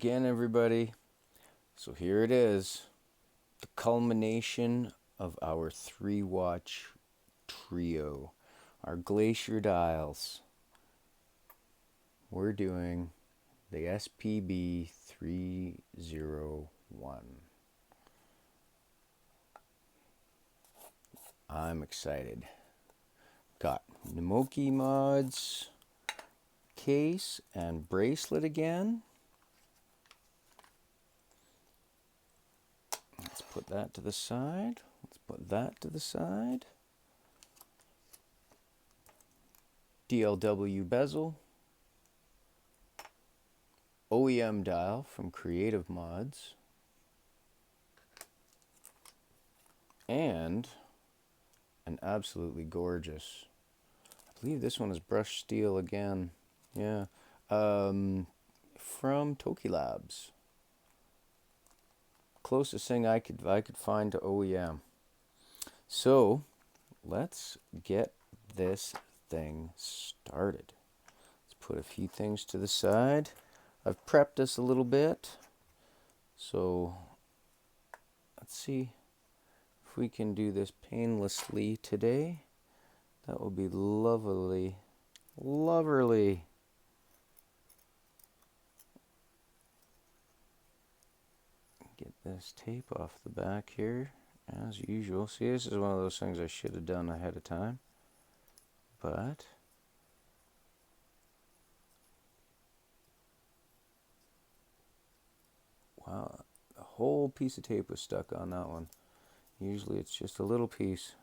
again, everybody. So here it is, the culmination of our 3-watch trio, our Glacier dials. We're doing the Spb301. I'm excited. Got Namoki mods, case, and bracelet again. Let's put that to the side. Let's put that to the side. DLW Bezel. OEM dial from Creativemods. And an absolutely gorgeous, I believe this one is brushed steel again. Yeah. From Tokeilabs. Closest thing I could find to OEM. So let's get this thing started. Let's put a few things to the side. I've prepped this a little bit, so let's see if we can do this painlessly today. That would be lovely. Lovely. Get this tape off the back here as usual. See, this is one of those things I should have done ahead of time, but wow, a whole piece of tape was stuck on that one. Usually it's just a little piece,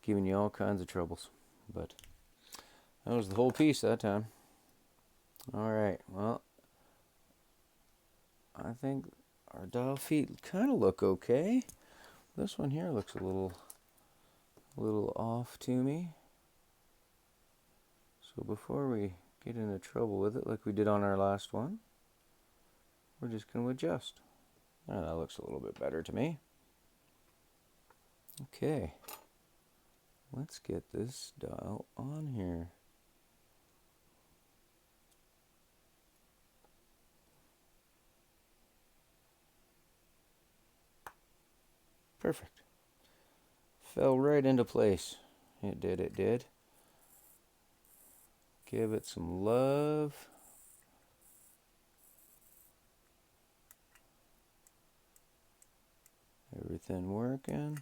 giving you all kinds of troubles, but that was the whole piece that time. Alright, well, I think our dial feet kind of look okay. This one here looks a little off to me. So before we get into trouble with it like we did on our last one, we're just going to adjust. Oh, that looks a little bit better to me. Okay, let's get this dial on here. Perfect. Fell right into place. It did, it did. Give it some love. Everything working.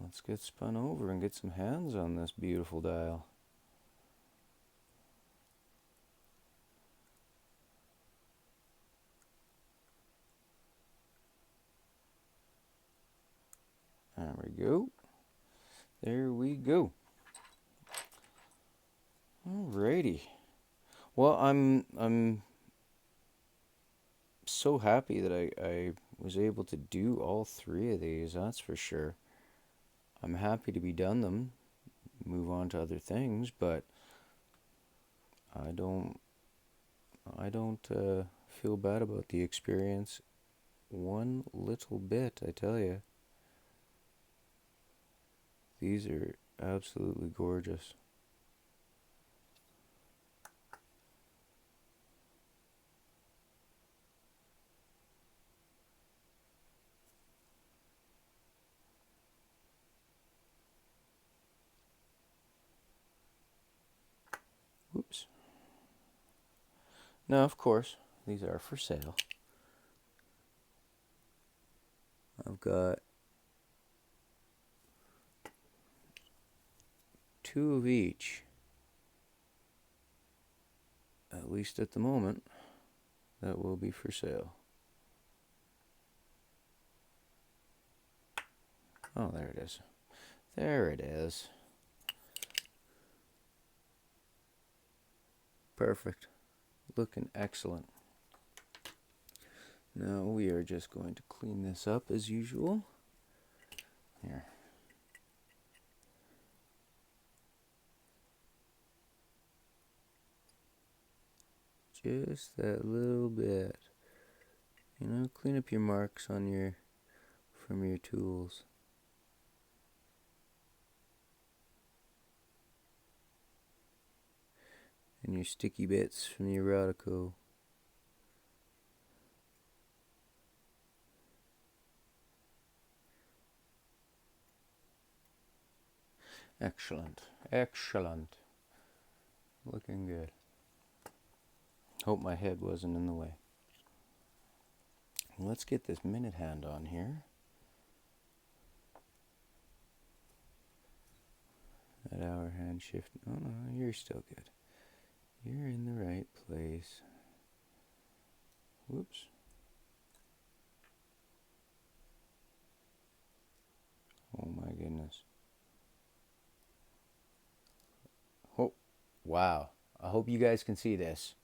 Let's get spun over and get some hands on this beautiful dial. There we go. There we go. Alrighty. Well, I'm so happy that I was able to do all 3 of these, that's for sure. I'm happy to be done them, move on to other things, but I don't feel bad about the experience one little bit, I tell you. These are absolutely gorgeous. Oops. Now, of course, these are for sale. I've got 2 of each, at least at the moment, that will be for sale. Oh, there it is. There it is. Perfect. Looking excellent. Now we are just going to clean this up as usual. Here. Just that little bit. You know, clean up your marks on from your tools. And your sticky bits from the erotico. Excellent. Excellent. Looking good. Hope my head wasn't in the way. Let's get this minute hand on here. That hour hand shift. Oh no, you're still good. You're in the right place. Whoops. Oh my goodness. Oh, wow. I hope you guys can see this,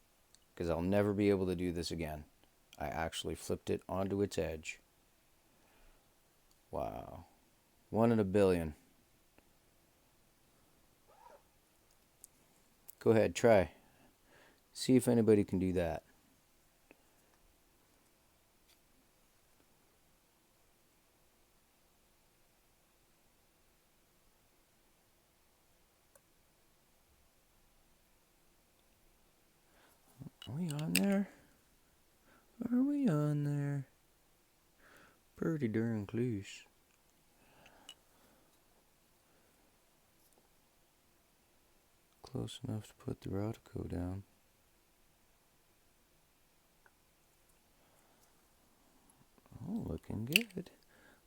because I'll never be able to do this again. I actually flipped it onto its edge. Wow. 1 in a billion. Go ahead, try. See if anybody can do that. Are we on there? Are we on there? Pretty darn close. Close enough to put the Rotico down. Oh, looking good.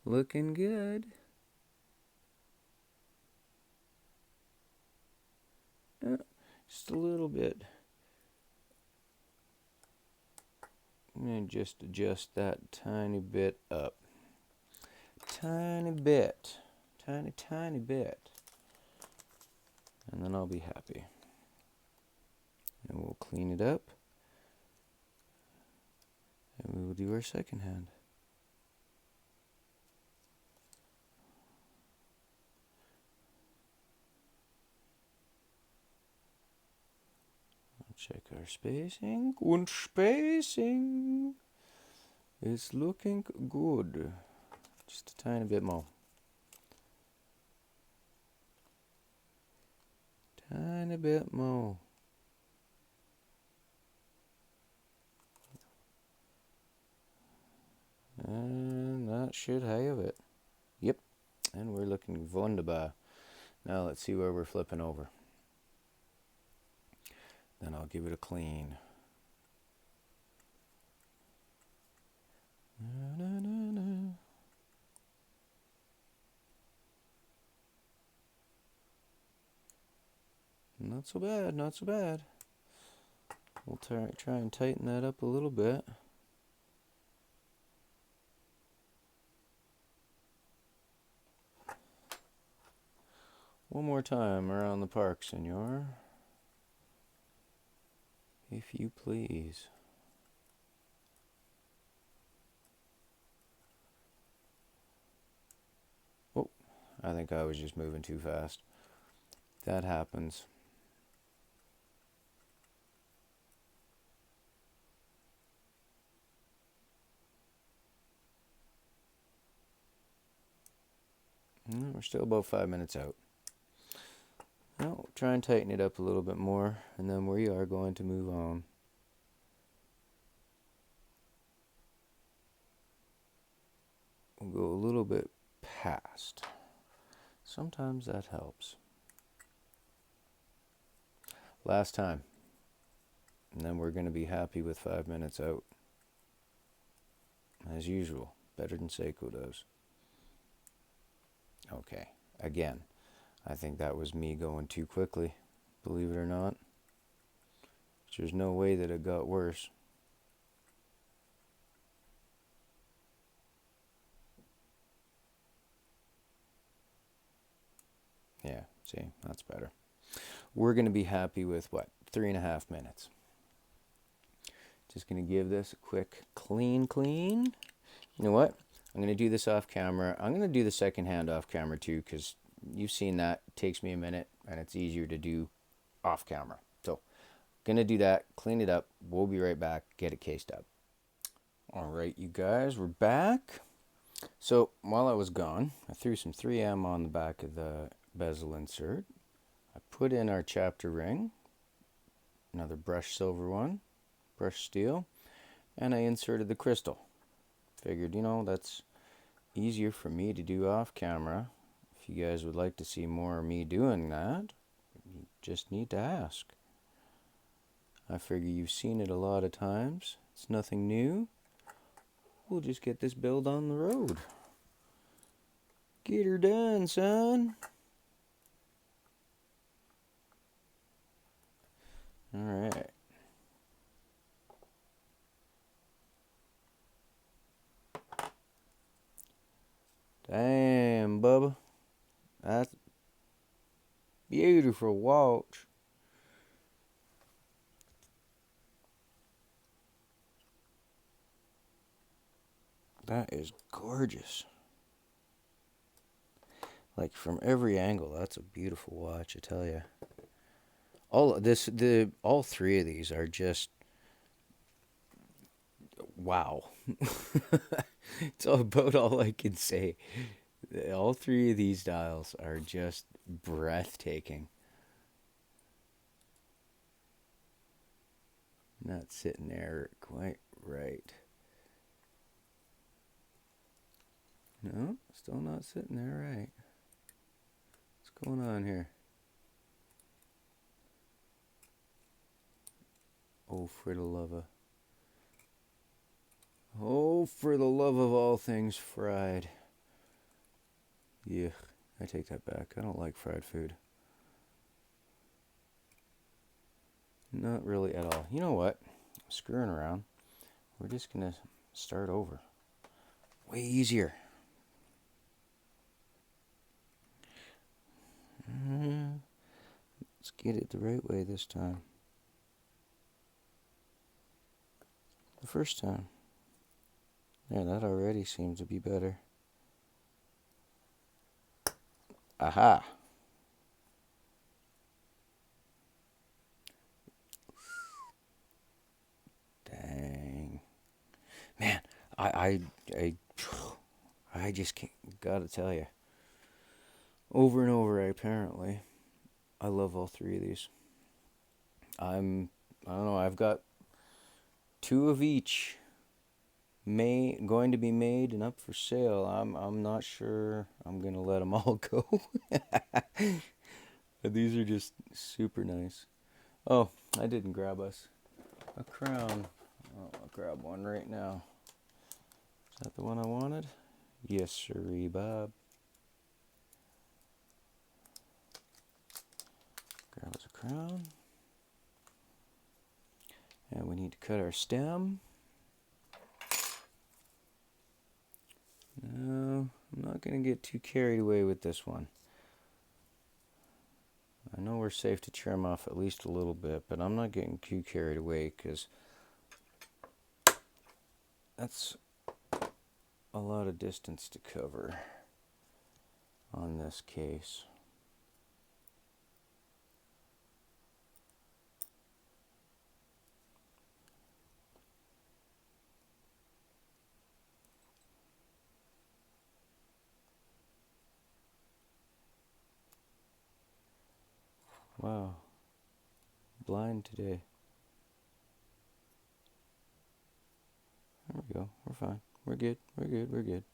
Looking good. Just a little bit. I'm going to just adjust that tiny bit up. Tiny bit. Tiny bit. And then I'll be happy. And we'll clean it up. And we will do our second hand. Check our spacing. Und spacing is looking good. Just a tiny bit more. Tiny bit more. And that should have it. Yep. And we're looking wunderbar. Now let's see where we're flipping over. Then I'll give it a clean. Na, na, na, na. Not so bad, not so bad. We'll try and tighten that up a little bit. One more time around the park, senor. If you please. Oh, I think I was just moving too fast. That happens. We're still about 5 minutes out. Now, try and tighten it up a little bit more, and then we are going to move on. We'll go a little bit past. Sometimes that helps. Last time. And then we're going to be happy with 5 minutes out. As usual, better than Seiko does. Okay, again. I think that was me going too quickly, believe it or not. There's no way that it got worse. Yeah, see, that's better. We're going to be happy with, what, 3.5 minutes. Just going to give this a quick clean. You know what? I'm going to do this off camera. I'm going to do the second hand off camera too, because you've seen that. It takes me a minute, and it's easier to do off camera. So, going to do that, clean it up. We'll be right back, get it cased up. All right, you guys, we're back. So, while I was gone, I threw some 3M on the back of the bezel insert. I put in our chapter ring, another brushed silver one, brushed steel, and I inserted the crystal. Figured, you know, that's easier for me to do off camera. If you guys would like to see more of me doing that, you just need to ask. I figure you've seen it a lot of times. It's nothing new. We'll just get this build on the road. Get her done, son. Alright. Damn, Bubba. That's a beautiful watch. That is gorgeous. Like from every angle, that's a beautiful watch, I tell you. All three of these are just wow. It's about all I can say. All three of these dials are just breathtaking. Not sitting there quite right. No, still not sitting there right. What's going on here? Oh, for the love of... Oh, for the love of all things fried. Yeah, I take that back. I don't like fried food. Not really at all. You know what? Screwing around. We're just going to start over. Way easier. Let's get it the right way this time. The first time. Yeah, that already seems to be better. Aha! Dang. Man, I just can't, gotta tell you. Over and over, apparently. I love all three of these. I don't know, I've got 2 of each going to be made and up for sale. I'm not sure I'm gonna let them all go. These are just super nice. Oh, I didn't grab us a crown. I'll grab one right now. Is that the one I wanted? Yes, sirree, Bob. Grab us a crown. And we need to cut our stem. No, I'm not going to get too carried away with this one. I know we're safe to trim off at least a little bit, but I'm not getting too carried away because that's a lot of distance to cover on this case. Wow, blind today. There we go, we're fine. We're good, we're good, we're good.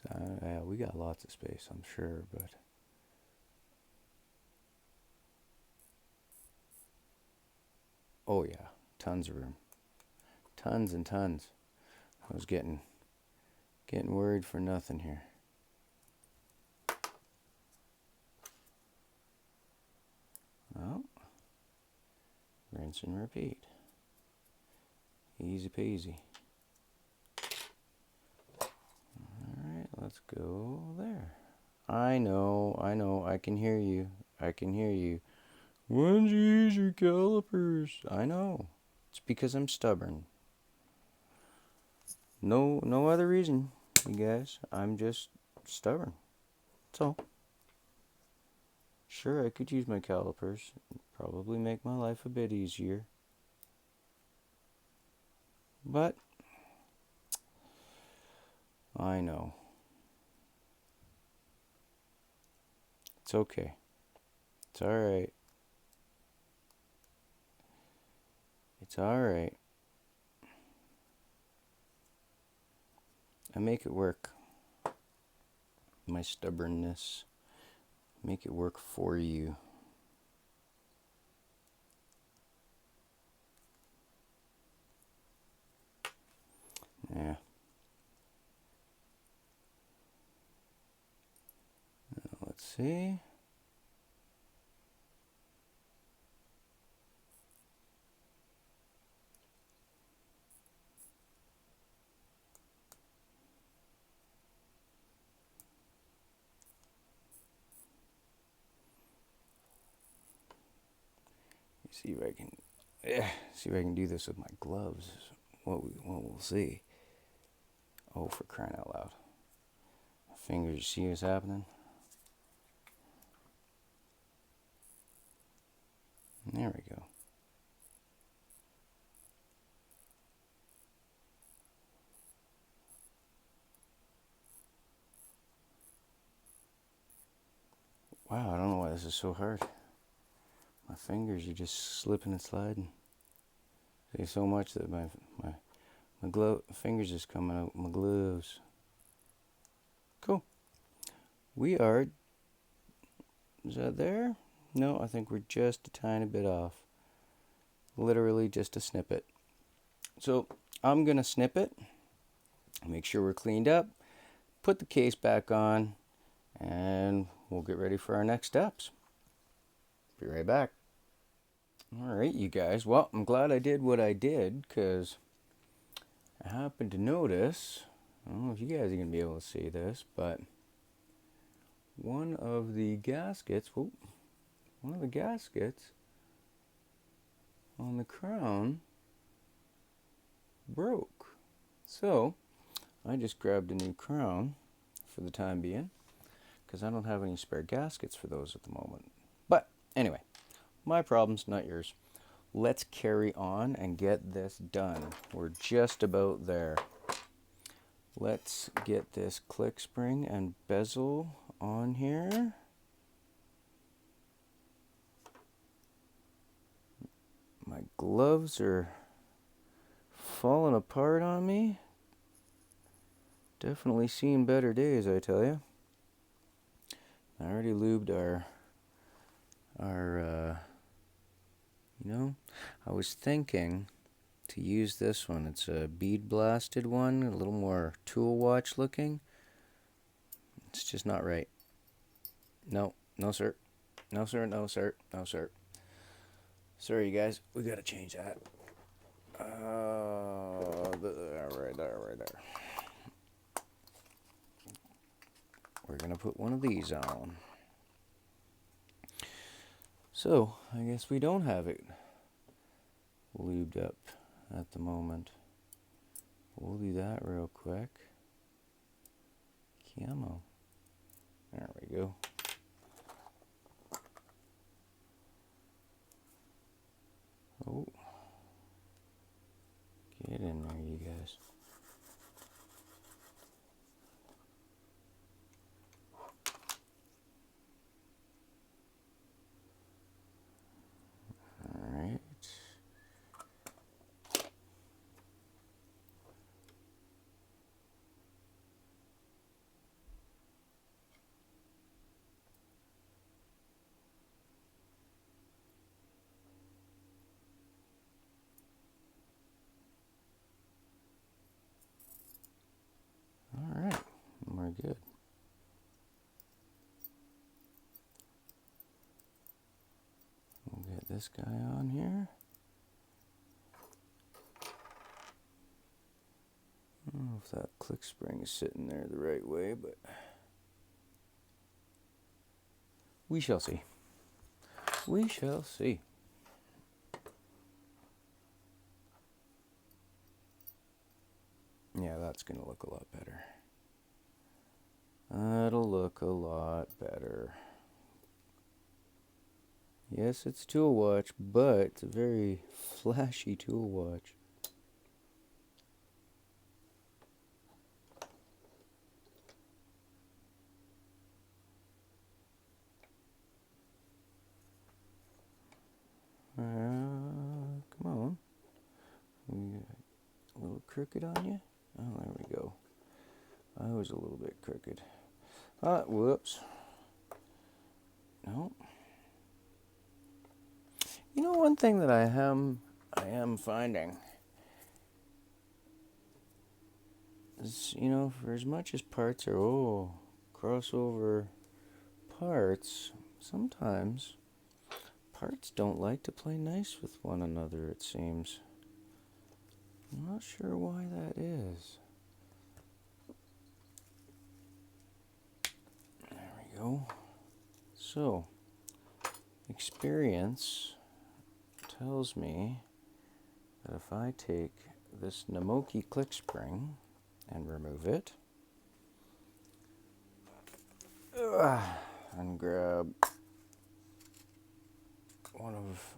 So, yeah, we got lots of space, I'm sure, but... Oh yeah, tons of room. Tons and tons. I was getting worried for nothing here. Well, rinse and repeat. Easy peasy. Alright, let's go there. I know, I can hear you. I can hear you. When'd you use your calipers? I know. It's because I'm stubborn. No other reason, you guys. I'm just stubborn. That's all. Sure, I could use my calipers. It'd probably make my life a bit easier. But I know. It's okay. It's alright. It's alright. I make it work. My stubbornness. Make it work for you. Yeah. Now, let's see. See if I can, see if I can do this with my gloves. What we'll see. Oh, for crying out loud! My fingers, see what's happening? There we go. Wow, I don't know why this is so hard. My fingers are just slipping and sliding. There's so much that my fingers is coming out. My gloves. Cool. We are. Is that there? No, I think we're just a tiny bit off. Literally just a snippet. So I'm gonna snip it. Make sure we're cleaned up. Put the case back on, and we'll get ready for our next steps. Be right back. Alright, you guys. Well, I'm glad I did what I did, because I happened to notice, I don't know if you guys are going to be able to see this, but one of the gaskets on the crown broke. So, I just grabbed a new crown for the time being, because I don't have any spare gaskets for those at the moment. But, anyway, my problems, not yours. Let's carry on and get this done. We're just about there. Let's get this click spring and bezel on here. My gloves are falling apart on me. Definitely seen better days, I tell you. I already lubed our I was thinking to use this one. It's a bead blasted one, a little more tool watch looking. It's just not right. No, no sir. No sir, no sir, no sir. Sorry you guys, we gotta change that. Right there. We're gonna put one of these on. So, I guess we don't have it lubed up at the moment. We'll do that real quick. Camo. There we go. Oh. Get in there, you guys. Alright. Alright, we're good. We'll get this guy on here. I don't know if that click spring is sitting there the right way, but we shall see. We shall see. Yeah, that's going to look a lot better. That'll look a lot better. Yes, it's a tool watch, but it's a very flashy tool watch. crooked on you? Oh, there we go. I was a little bit crooked. Whoops. No. You know, one thing that I am finding is, you know, for as much as parts are, crossover parts, sometimes parts don't like to play nice with one another, it seems. I'm not sure why that is. There we go. So, experience tells me that if I take this Namoki click spring and remove it, and grab one of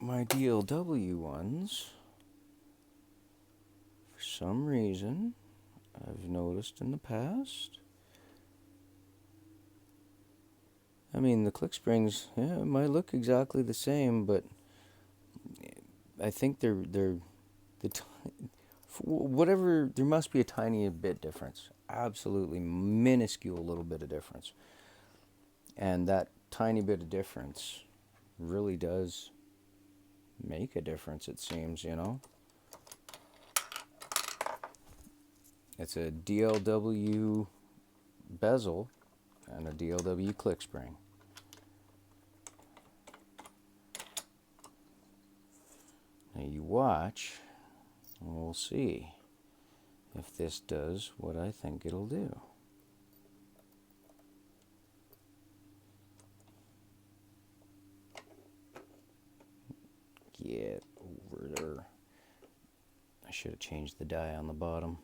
my DLW ones, for some reason I've noticed in the past, I mean, the click springs, yeah, might look exactly the same, but I think whatever, there must be a tiny bit difference. Absolutely minuscule little bit of difference. And that tiny bit of difference really does make a difference, it seems, you know. It's a DLW bezel and a DLW click spring. Now you watch, and we'll see if this does what I think it'll do. Get over there. I should have changed the die on the bottom.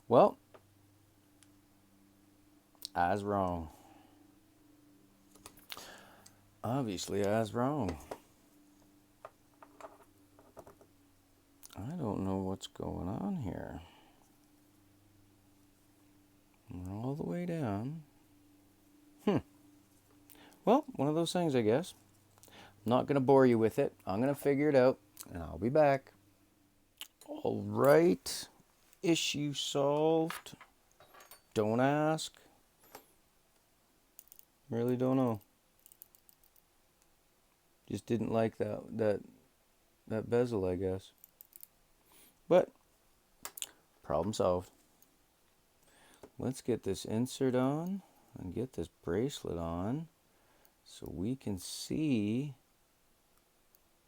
Well, I was wrong. Obviously, I was wrong. I don't know what's going on here. We're all the way down. Well, one of those things, I guess. I'm not going to bore you with it. I'm going to figure it out, and I'll be back. All right. Issue solved. Don't ask. Really don't know. Just didn't like that bezel, I guess. But problem solved. Let's get this insert on and get this bracelet on so we can see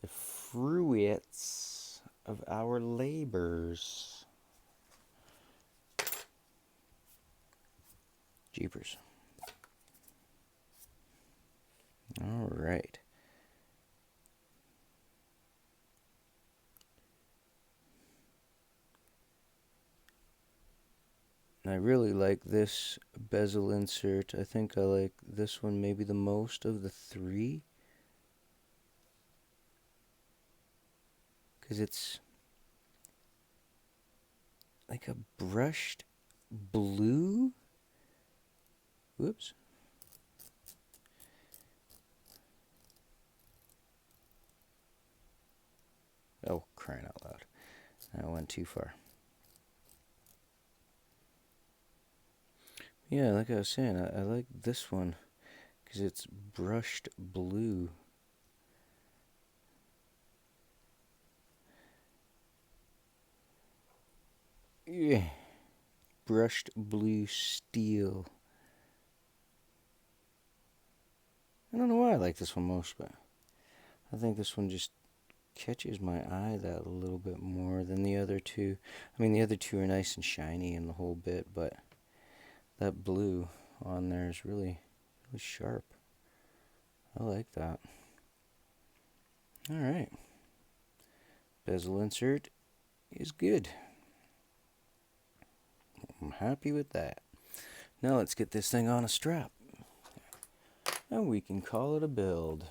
the fruits of our labors. Jeepers. All right. I really like this bezel insert. I think I like this one maybe the most of the three, because it's like a brushed blue. Whoops. Oh, crying out loud. I went too far. Yeah, like I was saying, I like this one because it's brushed blue. Yeah. Brushed blue steel. I don't know why I like this one most, but I think this one just catches my eye that a little bit more than the other two. I mean, the other two are nice and shiny and the whole bit, but that blue on there is really, really sharp. I like that. All right. Bezel insert is good. I'm happy with that. Now let's get this thing on a strap. And we can call it a build.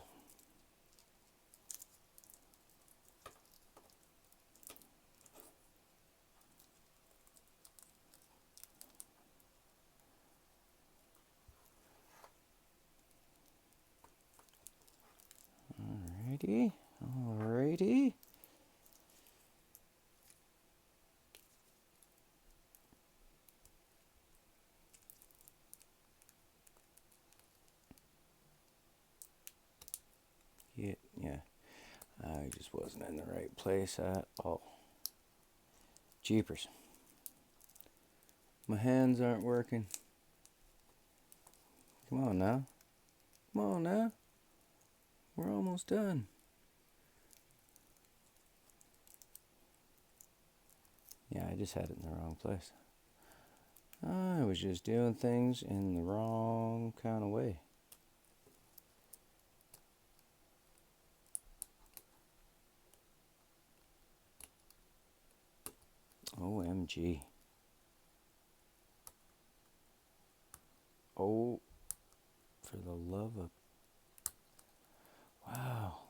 Alrighty. Alrighty. Yeah. I just wasn't in the right place at all. Jeepers. My hands aren't working. Come on now. Come on now. We're almost done. Yeah, I just had it in the wrong place. I was just doing things in the wrong kind of way. OMG. Oh, for the love of... Wow.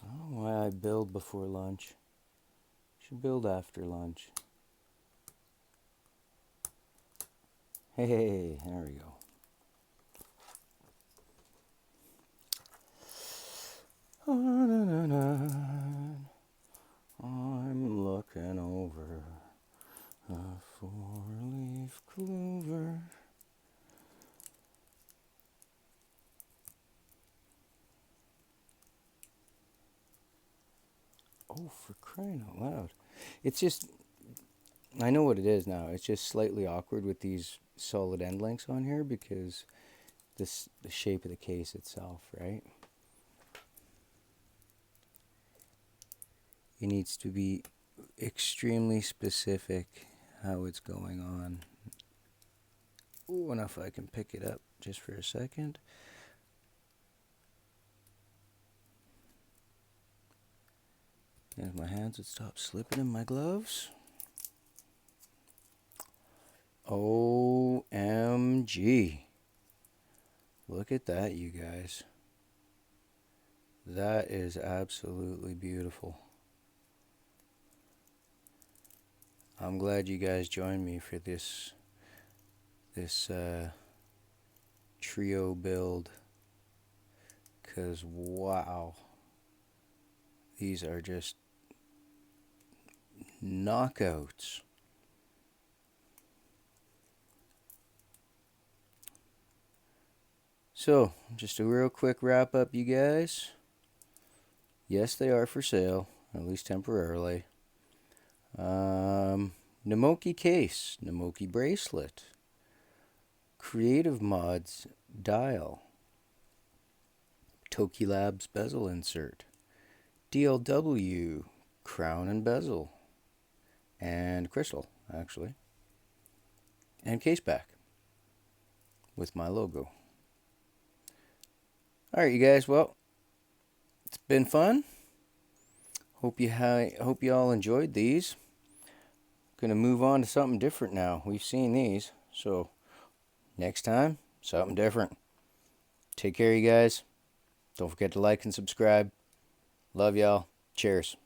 I don't know why I build before lunch. Should build after lunch. Hey, there we go. I'm looking over a four-leaf clover. Oh, for crying out loud. It's just, I know what it is now. It's just slightly awkward with these solid end links on here because the shape of the case itself, right? It needs to be extremely specific how it's going on. Ooh, and if I can pick it up just for a second. And if my hands would stop slipping in my gloves. OMG. Look at that, you guys. That is absolutely beautiful. I'm glad you guys joined me for this trio build, because wow, these are just knockouts. So, just a real quick wrap up, you guys. Yes, they are for sale, at least temporarily. Namoki case, Namoki bracelet, Creativemods dial, Tokeilabs bezel insert, DLW crown and bezel, and crystal, actually, and case back with my logo. Alright, you guys, well, it's been fun. Hope you all enjoyed these. Gonna move on to something different now. We've seen these, so next time, something different. Take care, you guys. Don't forget to like and subscribe. Love y'all. Cheers.